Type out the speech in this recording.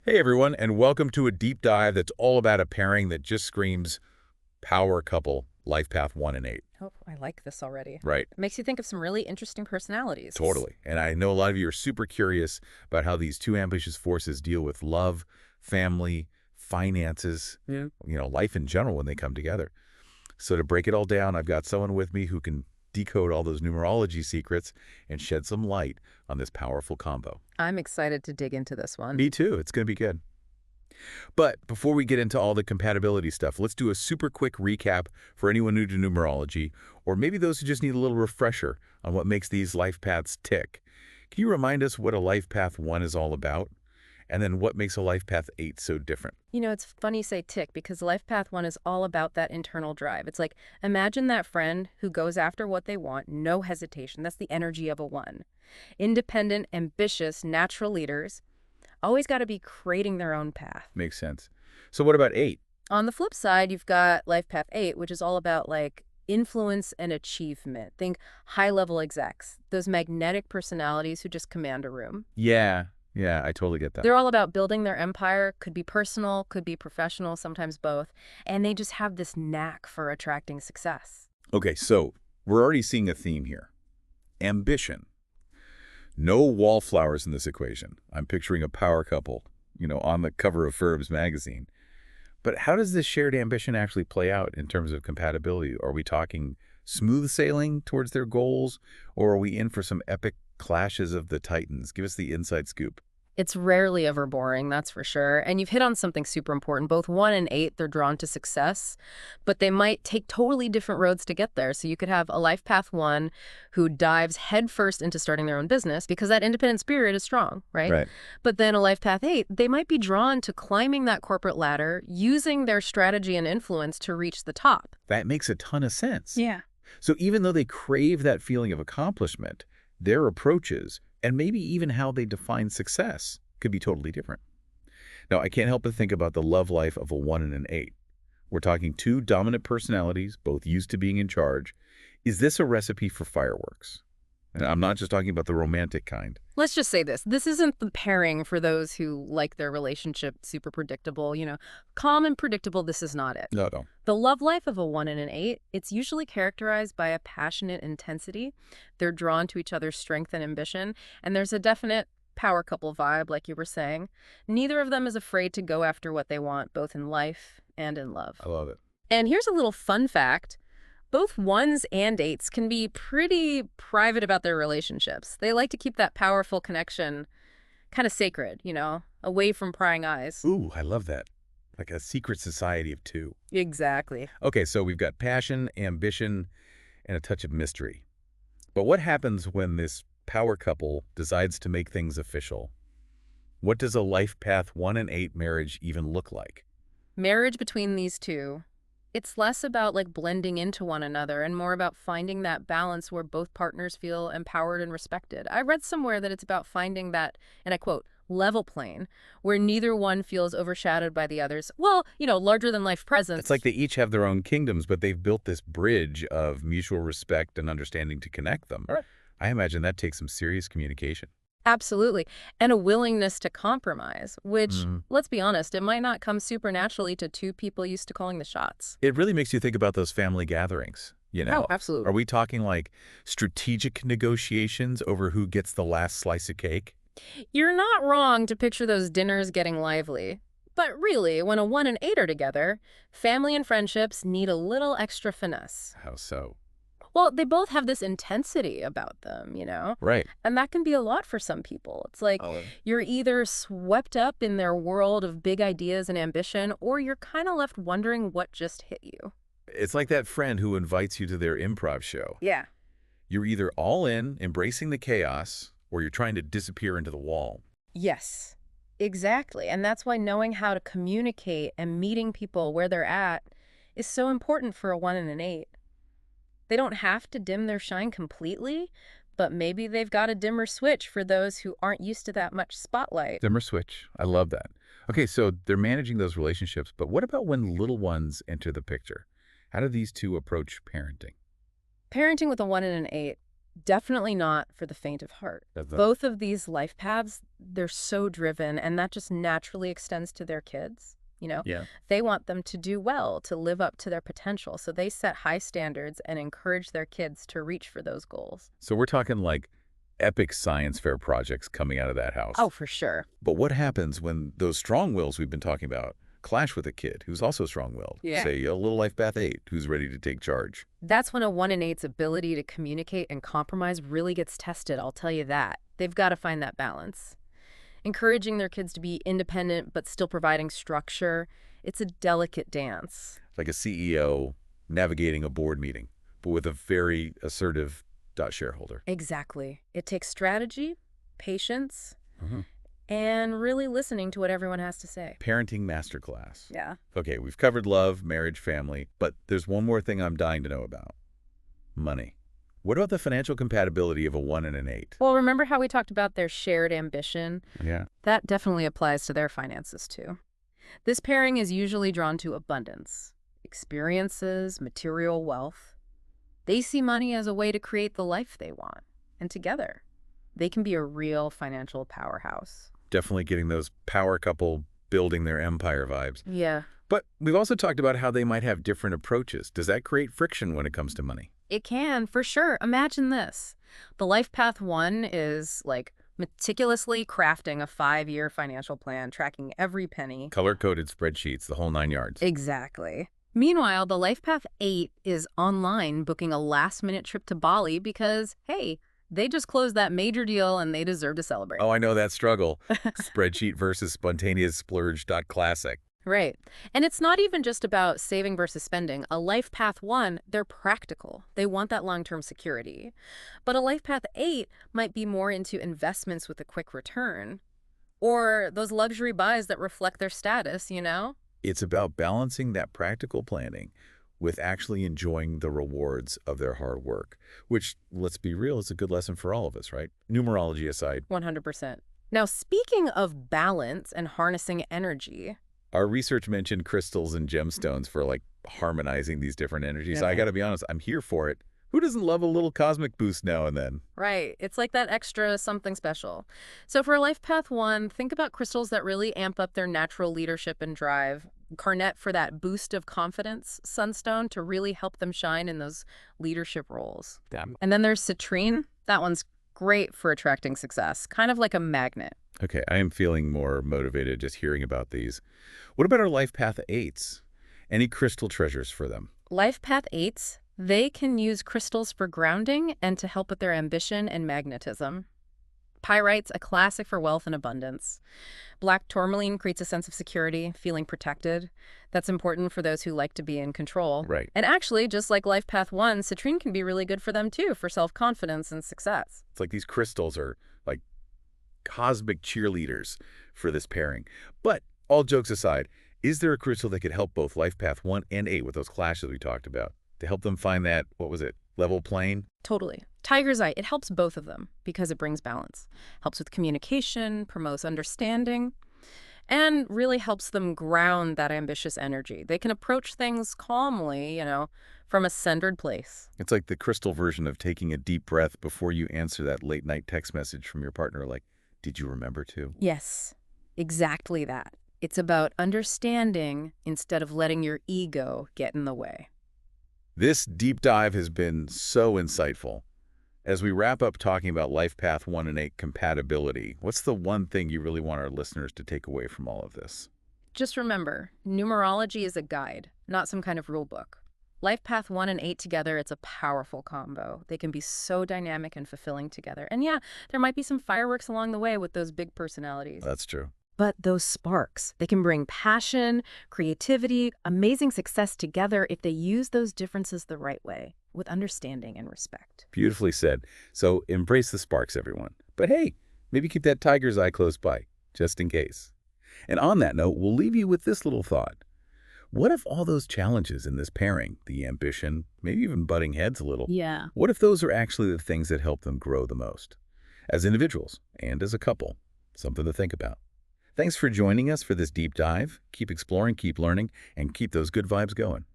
Hey everyone, and welcome to a deep dive that's all about a pairing that just screams power couple, life path 1 and 8. Oh, I like this already. Right, It makes you think of some really interesting personalities. totally. And I know a lot of you are super curious about how these two ambitious forces deal with love, family, finances, life in general when they come together. So to break it all down, I've got someone with me who can decode all those numerology secrets and shed some light on this powerful combo. I'm excited to dig into this one. Me too. It's going to be good. But before we get into all the compatibility stuff, let's do a super quick recap for anyone new to numerology, or maybe those who just need a little refresher on what makes these life paths tick. Can you remind us what a life path 1 is all about? And then what makes a life path 8 so different? It's funny you say tick because Life Path 1 is all about that internal drive. It's like, imagine that friend who goes after what they want, no hesitation. That's the energy of a 1. Independent, ambitious, natural leaders always got to be creating their own path. Makes sense. So what about 8? On the flip side, you've got Life Path 8, which is all about like influence and achievement. Think high-level execs, those magnetic personalities who just command a room. Yeah, I totally get that. They're all about building their empire, could be personal, could be professional, sometimes both, and they just have this knack for attracting success. Okay, so we're already seeing a theme here. Ambition. No wallflowers in this equation. I'm picturing a power couple, on the cover of Forbes magazine. But how does this shared ambition actually play out in terms of compatibility? Are we talking smooth sailing towards their goals, or are we in for some epic clashes of the titans? Give us the inside scoop. It's rarely ever boring, that's for sure. And you've hit on something super important. Both 1 and 8, they're drawn to success, but they might take totally different roads to get there. So you could have a life path 1 who dives headfirst into starting their own business because that independent spirit is strong, right? Right. But then a life path 8, they might be drawn to climbing that corporate ladder, using their strategy and influence to reach the top. That makes a ton of sense. Yeah. So even though they crave that feeling of accomplishment, their approaches, and maybe even how they define success, could be totally different. Now, I can't help but think about the love life of a 1 and an 8. We're talking two dominant personalities, both used to being in charge. Is this a recipe for fireworks? And I'm not just talking about the romantic kind. Let's just say this. This isn't the pairing for those who like their relationship super predictable, calm and predictable. This is not it. No, no. The love life of a 1 and an 8, it's usually characterized by a passionate intensity. They're drawn to each other's strength and ambition, and there's a definite power couple vibe, like you were saying. Neither of them is afraid to go after what they want, both in life and in love. I love it. And here's a little fun fact. Both 1s and 8s can be pretty private about their relationships. They like to keep that powerful connection kind of sacred, away from prying eyes. Ooh, I love that. Like a secret society of two. Exactly. Okay, so we've got passion, ambition, and a touch of mystery. But what happens when this power couple decides to make things official? What does a life path 1 and 8 marriage even look like? Marriage between these two, it's less about like blending into one another and more about finding that balance where both partners feel empowered and respected. I read somewhere that it's about finding that, and I quote, level plane, where neither one feels overshadowed by the others. Well, larger than life presence. It's like they each have their own kingdoms, but they've built this bridge of mutual respect and understanding to connect them. Right. I imagine that takes some serious communication. Absolutely. And a willingness to compromise, which, let's be honest, it might not come supernaturally to two people used to calling the shots. It really makes you think about those family gatherings, Oh, absolutely. Are we talking like strategic negotiations over who gets the last slice of cake? You're not wrong to picture those dinners getting lively. But really, when a 1 and 8 are together, family and friendships need a little extra finesse. How so? Well, they both have this intensity about them, Right. And that can be a lot for some people. It's like you're either swept up in their world of big ideas and ambition, or you're kind of left wondering what just hit you. It's like that friend who invites you to their improv show. Yeah. You're either all in, embracing the chaos, or you're trying to disappear into the wall. Yes, exactly. And that's why knowing how to communicate and meeting people where they're at is so important for a 1 and an 8. They don't have to dim their shine completely, but maybe they've got a dimmer switch for those who aren't used to that much spotlight. Dimmer switch. I love that. Okay, so they're managing those relationships, but what about when little ones enter the picture? How do these two approach parenting? Parenting with a 1 and an 8, Definitely not for the faint of heart. Both of these life paths, they're so driven, and that just naturally extends to their kids. Yeah. They want them to do well, to live up to their potential. So they set high standards and encourage their kids to reach for those goals. So we're talking like epic science fair projects coming out of that house. Oh, for sure. But what happens when those strong wills we've been talking about clash with a kid who's also strong-willed? Yeah. Say a little life path 8 who's ready to take charge. That's when a 1 in 8's ability to communicate and compromise really gets tested, I'll tell you that. They've got to find that balance. Encouraging their kids to be independent but still providing structure, it's a delicate dance. Like a CEO navigating a board meeting, but with a very assertive shareholder. Exactly. It takes strategy, patience, Mm-hmm. and really listening to what everyone has to say. Parenting masterclass. Yeah. Okay, we've covered love, marriage, family, but there's one more thing I'm dying to know about. Money. What about the financial compatibility of a 1 and an 8? Well, remember how we talked about their shared ambition? Yeah. That definitely applies to their finances, too. This pairing is usually drawn to abundance, experiences, material wealth. They see money as a way to create the life they want. And together, they can be a real financial powerhouse. Definitely getting those power couple building their empire vibes. Yeah. But we've also talked about how they might have different approaches. Does that create friction when it comes to money? It can, for sure. Imagine this. The life path 1 is like meticulously crafting a 5-year financial plan, tracking every penny. Color-coded spreadsheets, the whole 9 yards. Exactly. Meanwhile, the life path 8 is online booking a last-minute trip to Bali because, hey, they just closed that major deal and they deserve to celebrate. Oh, I know that struggle. Spreadsheet versus spontaneous splurge. Classic. Right. And it's not even just about saving versus spending. A life path 1, they're practical. They want that long-term security. But a life path 8 might be more into investments with a quick return. Or those luxury buys that reflect their status, It's about balancing that practical planning with actually enjoying the rewards of their hard work, which, let's be real, is a good lesson for all of us, right? Numerology aside. 100%. Now, speaking of balance and harnessing energy, our research mentioned crystals and gemstones for like harmonizing these different energies. Okay. I got to be honest, I'm here for it. Who doesn't love a little cosmic boost now and then? right, it's like that extra something special. So for life path 1, think about crystals that really amp up their natural leadership and drive. Garnet for that boost of confidence, sunstone to really help them shine in those leadership roles. Damn. And then there's citrine. That one's great for attracting success, kind of like a magnet. Okay, I am feeling more motivated just hearing about these. What about our life path 8s? Any crystal treasures for them? Life path 8s, they can use crystals for grounding and to help with their ambition and magnetism. Pyrite's a classic for wealth and abundance. Black tourmaline creates a sense of security, feeling protected. That's important for those who like to be in control. Right. And actually, just like life path 1, citrine can be really good for them too, for self-confidence and success. It's like these crystals are like cosmic cheerleaders for this pairing. But all jokes aside, is there a crystal that could help both life path 1 and 8 with those clashes we talked about to help them find that, what was it, level plane? Totally. Tiger's Eye, it helps both of them because it brings balance. Helps with communication, promotes understanding, and really helps them ground that ambitious energy. They can approach things calmly, from a centered place. It's like the crystal version of taking a deep breath before you answer that late night text message from your partner like, did you remember to? Yes, exactly that. It's about understanding instead of letting your ego get in the way. This deep dive has been so insightful. As we wrap up talking about life path 1 and 8 compatibility, what's the one thing you really want our listeners to take away from all of this? Just remember, numerology is a guide, not some kind of rule book. Life path 1 and 8 together, it's a powerful combo. They can be so dynamic and fulfilling together. And yeah, there might be some fireworks along the way with those big personalities. That's true. But those sparks, they can bring passion, creativity, amazing success together if they use those differences the right way, with understanding and respect. Beautifully said. So embrace the sparks, everyone. But hey, maybe keep that tiger's eye close by, just in case. And on that note, we'll leave you with this little thought. What if all those challenges in this pairing, the ambition, maybe even butting heads a little, Yeah. what if those are actually the things that help them grow the most? As individuals and as a couple, something to think about. Thanks for joining us for this deep dive. Keep exploring, keep learning, and keep those good vibes going.